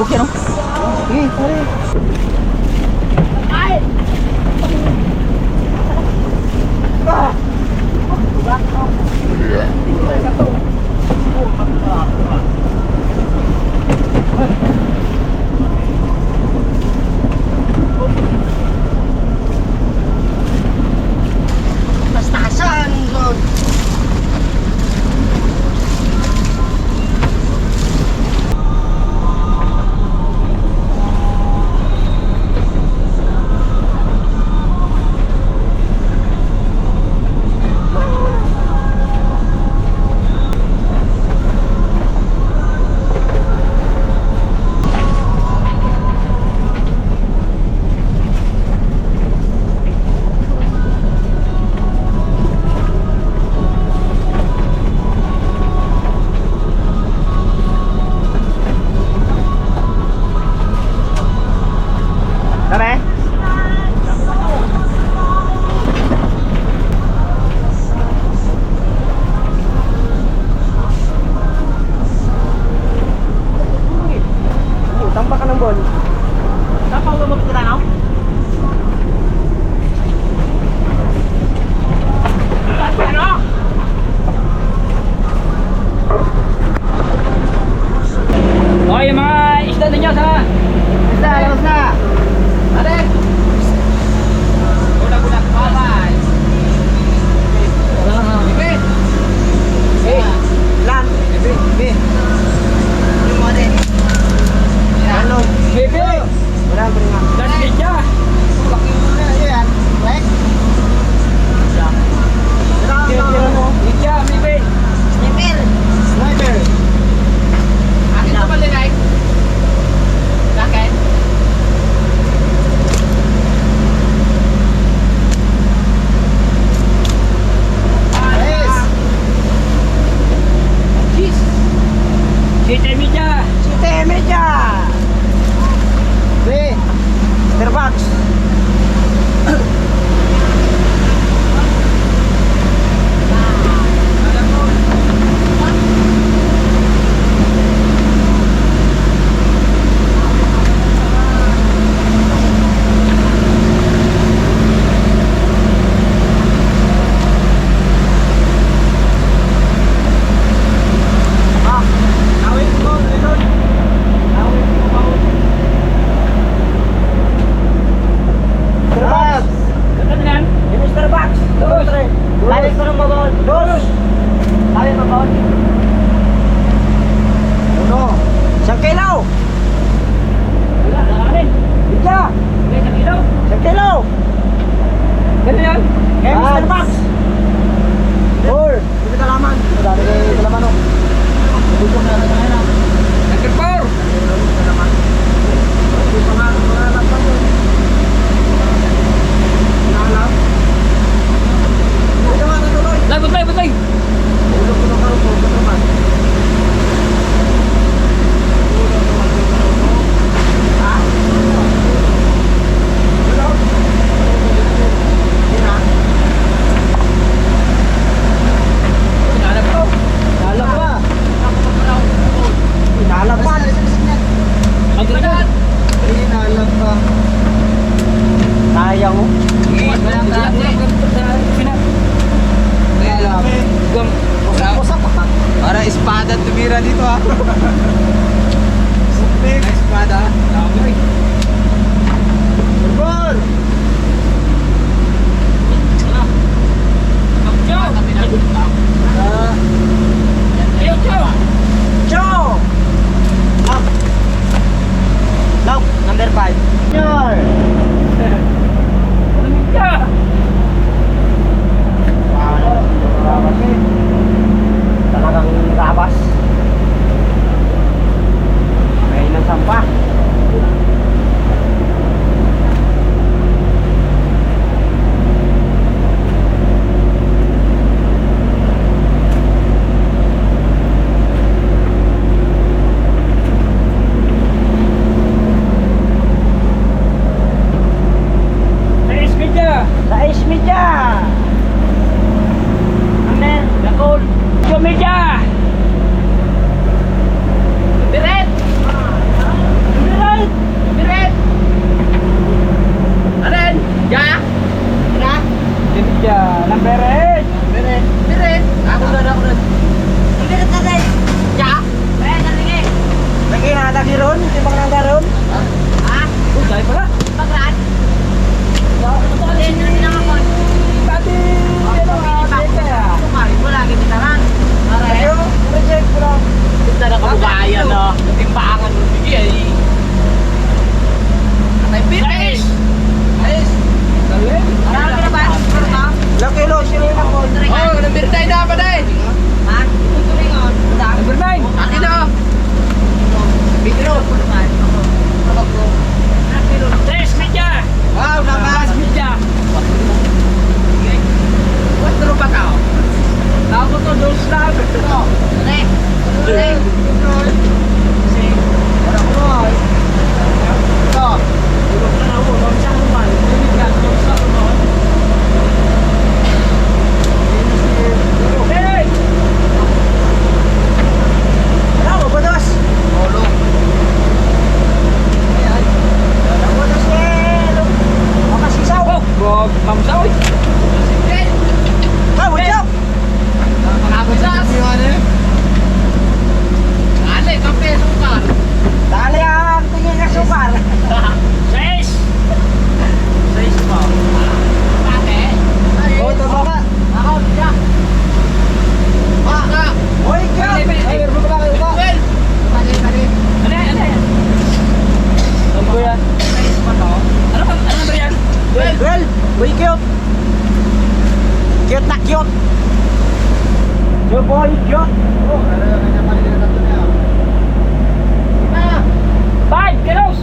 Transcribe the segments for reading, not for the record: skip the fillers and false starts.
Sabog yan, no? Sige, pare. Ay! Tastasan, Lord. Para espada tumira dito ha. Suplik. Espada. Okay. Gol! Joe! Lock, number 5. Junior! Talagang rabas. May ng sampah. Uy, cute! Cute na cute! Yo boy, cute! Oh, ada kanya paling na tatlo na. Five kilos!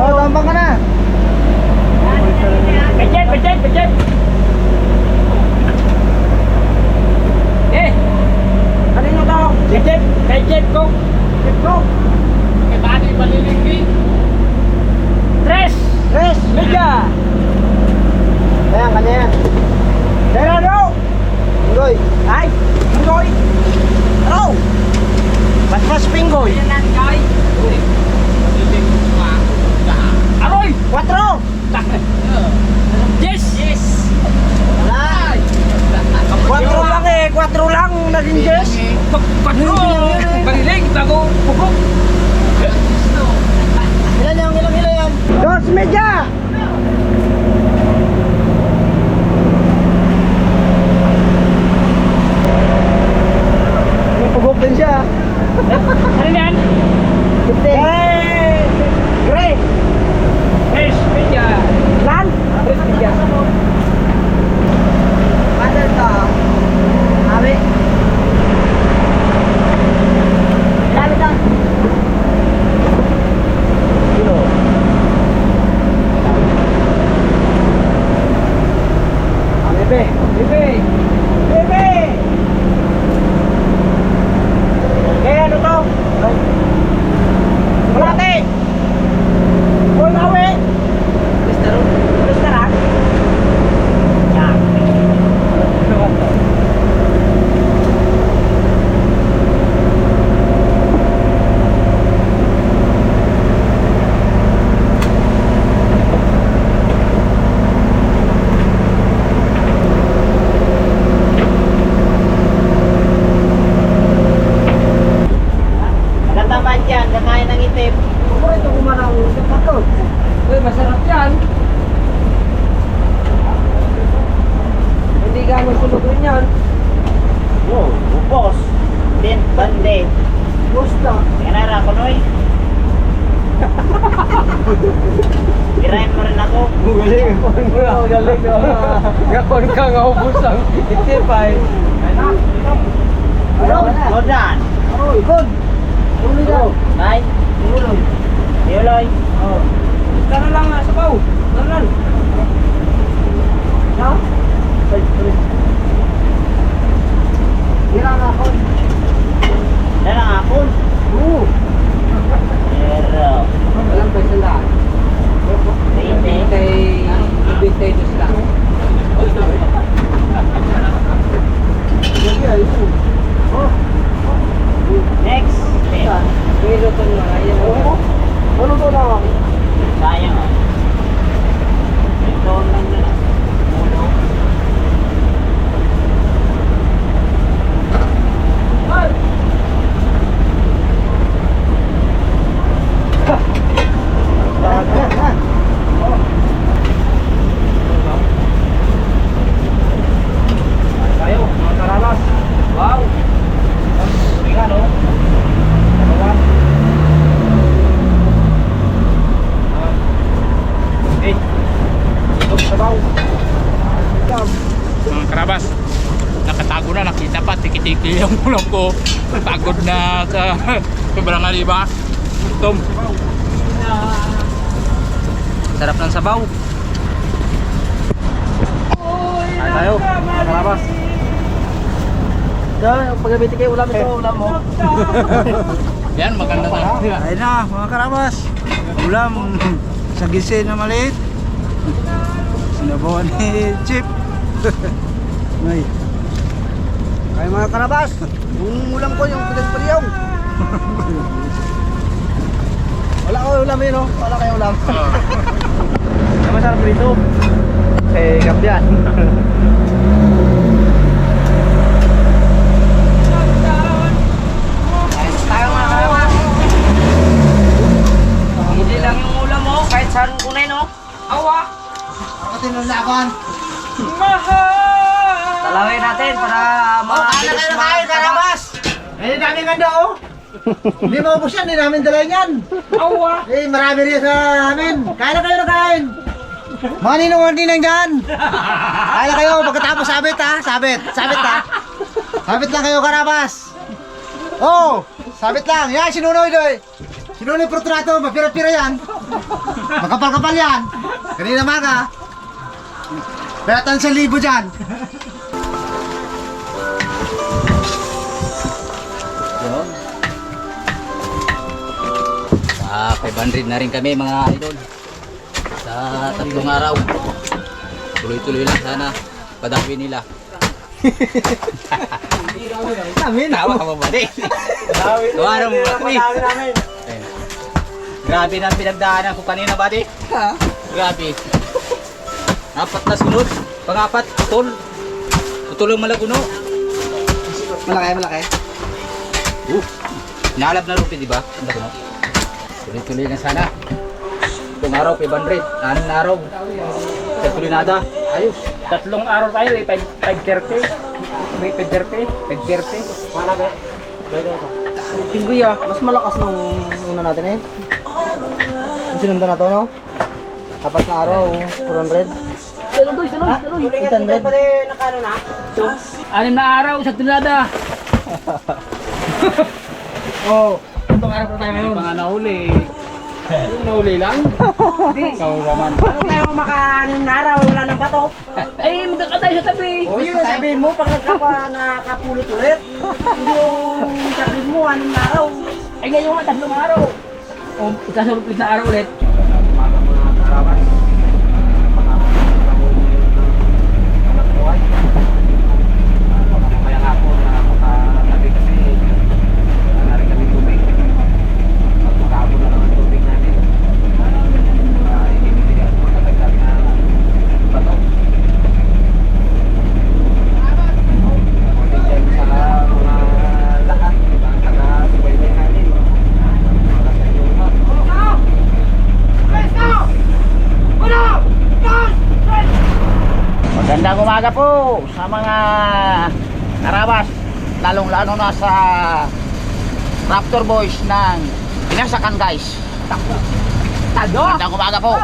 Oh, tambang ka na! Pejet! Eh! Ano nyo to? Pejet ko! Tadi malilinggi. Tres! Tres! Meja! Ayan, kanya yan. Gerardo! Pinggoy! Ay! Pinggoy! Ano? Basbas Pinggoy! Aroy! Quatro! Yes! Wala! Quatro lang naging yes! Patro! Baliling! Bago pupok! Ilan yan? Dos media! May pugok din siya. Ano yan? Hey! Gray! Tres meja! Lan? Tres meja! Ano to? Abi? Ilan ito? Kilo. Bebe! Eh, ano to? Malate! Uy, mawi! Restaurant? Yan. Magandang band yan, kakain ng itim. Ito kumanang kapatod. Uy, masarap yan! Hindi gano'n sunugin yan. Yo, upos. Din, bande. Gusto! Kanara ko, Noy. Kirain mo rin ako. Galing! Gapon ka nga ubus ang itipay. Rodan. Good! Uli daw! Ay, Uloy! Yoloy. Oh. Tara lang nga, sabaw! Tara lang! Ha? Hirang ako. Hirang ako. Oo! Pero, Walang pa sila. Ibigtay ito sila. next. Pero ito nga, ayan. Ano to na? Sayang. Ito lang nila. Ulo. Tayo, mga karalas. Wow! Tingnan, no? Kawan. Eh, ito sabaw. Mga karabas, nakatago na, nakita pa, tiki-tiki yung ulam ko. Pagod na sa sobrang aliba. Tom. Sarap ng sabaw. Ay tayo, karabas. Pagkabiti kayo ulam ito, ulam mo. Yan, maganda na. Ayun na mga karabas, ulam sa gisi na maliit, sinabawan ni Chip. May Kaya mga karabas, yung ulam ko, yung pinagpaliyong. Wala ko ulam yun, no? Wala kayo ulam. Ano masarap dito? Eh, kapyan. Tayo mga karabas. Hindi lang yung ulam mo, kahit saan kunin, no? Awa! Ako tinulakan. Mahal! Talawin natin para Kain na kayo na kain, karabas! Eh, dami ganda, oh! Hindi maubos yan, hindi namin dala yan. Awa! Eh, marami rin sa amin. Kain na kayo na kain. Mga ninong dyan. Kain na kayo, pagkatapos sabit ha. Sabit ha. Sabit lang kayo, Karabas. Oh, sabit lang. Yan, sinunoy doy. Sinunoy portrato, mapira-pira yan. Makapal-kapal yan. Kanina maga. Peratan 1,000 dyan. Yun. 500 na rin kami mga idol. Sa 3 araw. Tuloy-tuloy lang sana. Padawin nila. Amin. Tawa ka ba di? Tawa mo ba? Grabe na ang pinagdaanan ko kanina ba di? Grabe. 4 na sunod. Pang-4, putol. Putol ang malaguno. Malaki. Naalab na rupi, di ba? Ang laguno. Tuloy-tuloy lang sana. Itong araw, 500. 6 na araw. Sa tuloy nada. Ayos. 3 araw tayo eh, 5:30. May 5:30. Wala ba? Pinggoy mas malakas nung una natin eh. Yung sinundan na to, no? 4 na araw, 400. Tuloy. 800. Nakano na? 6 na araw, sa tunada. Oh, itong araw na tayo ngayon. Mga nahuli. Nahuli lang? Hindi. Ikaw naman. Ano tayo makanin na araw? Wala nang bato. Ay, magkaka tayo sa tabi. O yun, sabihin mo, pag nakapulot ulit, hindi yung sabihin mo, anong araw. Ay, ngayon nga, 3 araw. O, ikasulupit na araw ulit. Kaya nga po, nakakatabi kasi wala rin kami tubig. Magkakabon na naman tubig natin. Ibibigay at magkatagdag na bato. Magkakabon sa mga lahat, diba? Ang taga-subaybay natin. Mga sa iyo. Magandang umaga po sa mga Karabas, lalong-lalo na sa Raptor Boys ng Pinasakan guys. Magandang umaga po.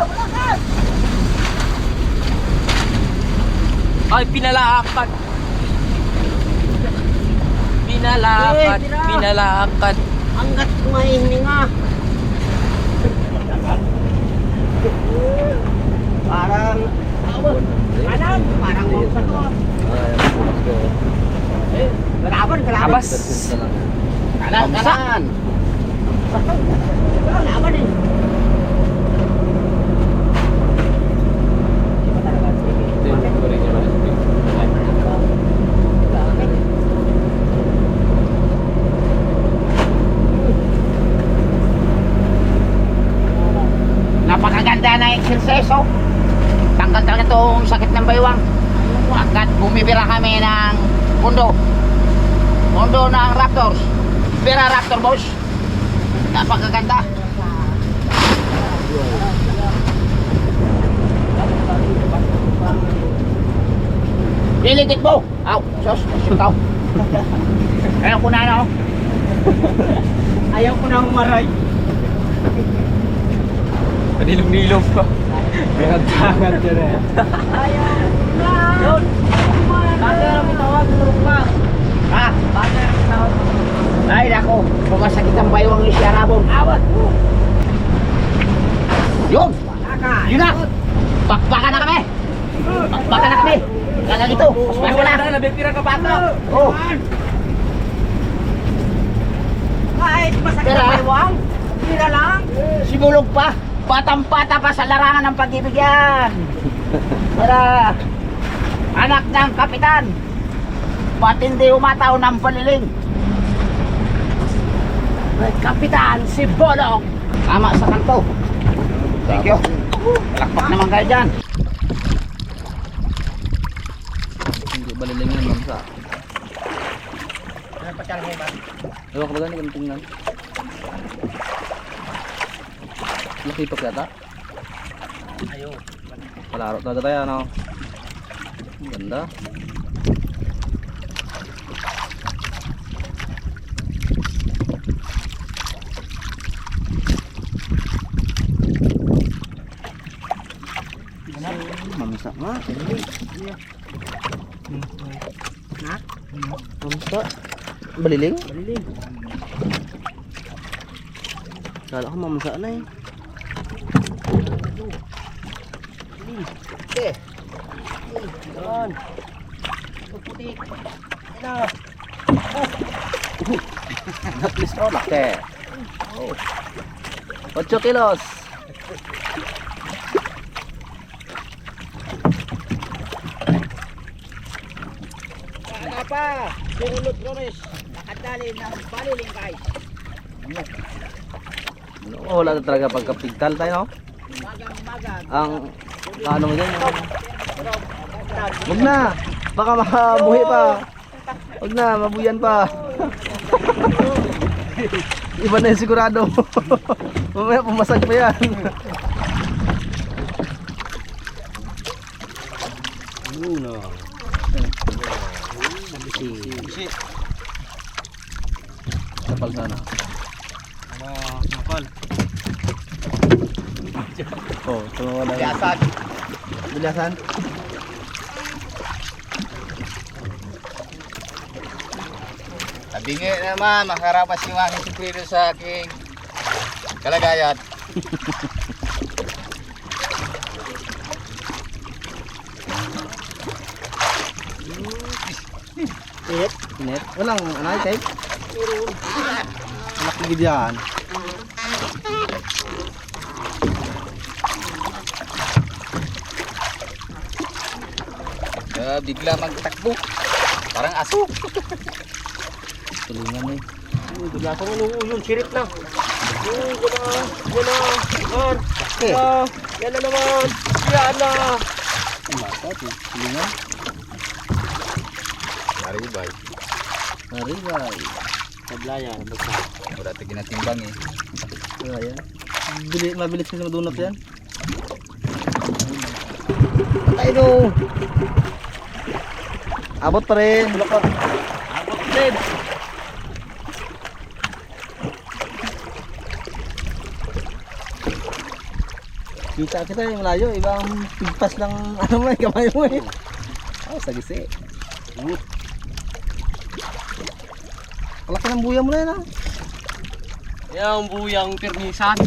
Ay, pinalakad. Pinalakad. Hanggat mahihinga. Parang mamsa to. Galaban. Abas. Kanan. Galaban eh. Napakaganda na exercise oh. Tanggal talaga itong sakit ng baywang. Agad bumibira kami ng pundo ng Raptors. Bira Raptor boss. Napakaganda. Liligit mo. Aw, sos, sitaw. Ayaw ko na ano. Ayaw ko na umaray. Nilong-nilong pa. Pinagtangan dyan eh. Yun. Bakit ang tawag ng pa? Ha? Bakit ang tawag? Ay, nako. Pumasakit ang baywang ni Siarabon. Awat. Yun. Yun na. Bakbakan na kami. Bakbakan na kami. Gagang ito. Bakbakan na. Nabipira ka pa ito. Oh. Kahit masakit ang baywang, hindi na lang. Simulog pa. Patang-pata pa sa larangan ng pag-ibig yan. Para anak ng kapitan. Patindi umataw ng paliling. Kapitan si Bolong. Tama sa kanto. Thank you. Palakpak naman kayo dyan. Hindi balilingan, mamsa. Ewan ka ba gani kami tingnan? Laki pa kaya ta? Ayaw. Palaro talaga tayo, ano? Ang ganda. Sama. Ha? Mamsa. Baliling? Baliling. Kala ko mamsa na eh. Okay. Yan. Putik. Yan na. Please oh, laki. 8 kilos. Ano pa? Sinulot Romes. Nakadali ng baliling guys. Oh, wala na talaga pagkapigtal tayo, no? Magang-maga. Ang ano mo dyan? Huwag na! Baka makabuhi pa. Huwag na, mabuyan pa. Iba na yung sigurado. Mamaya pumasag pa yan. Uno. Kapal sana. Kapal. Oh, tumawa na. Biyasan. Bilyasan? Tabingi naman, makarapas yung aking suprilo sa aking kalagayan. Net? Walang anay tape? Anak gigid yan. Bigla magtakbo. Parang aso. Tulingan eh. Bigla ko yung sirit na. Yan na. Yan. Yan na naman. Yan na. Tulingan? Maribay. Maribay. Tablayan. Wala ito ginatimbang eh. Wala yan. Mabilis kasi madunap yan. Patay no! Abot pa rin. Abot din. Kita kita yung malayo. Ibang pigpas ng ano mo eh. Kamay mo eh. Oh, sagisi. Kalaki ng buya mo na yan ah. Yan buyang permisan.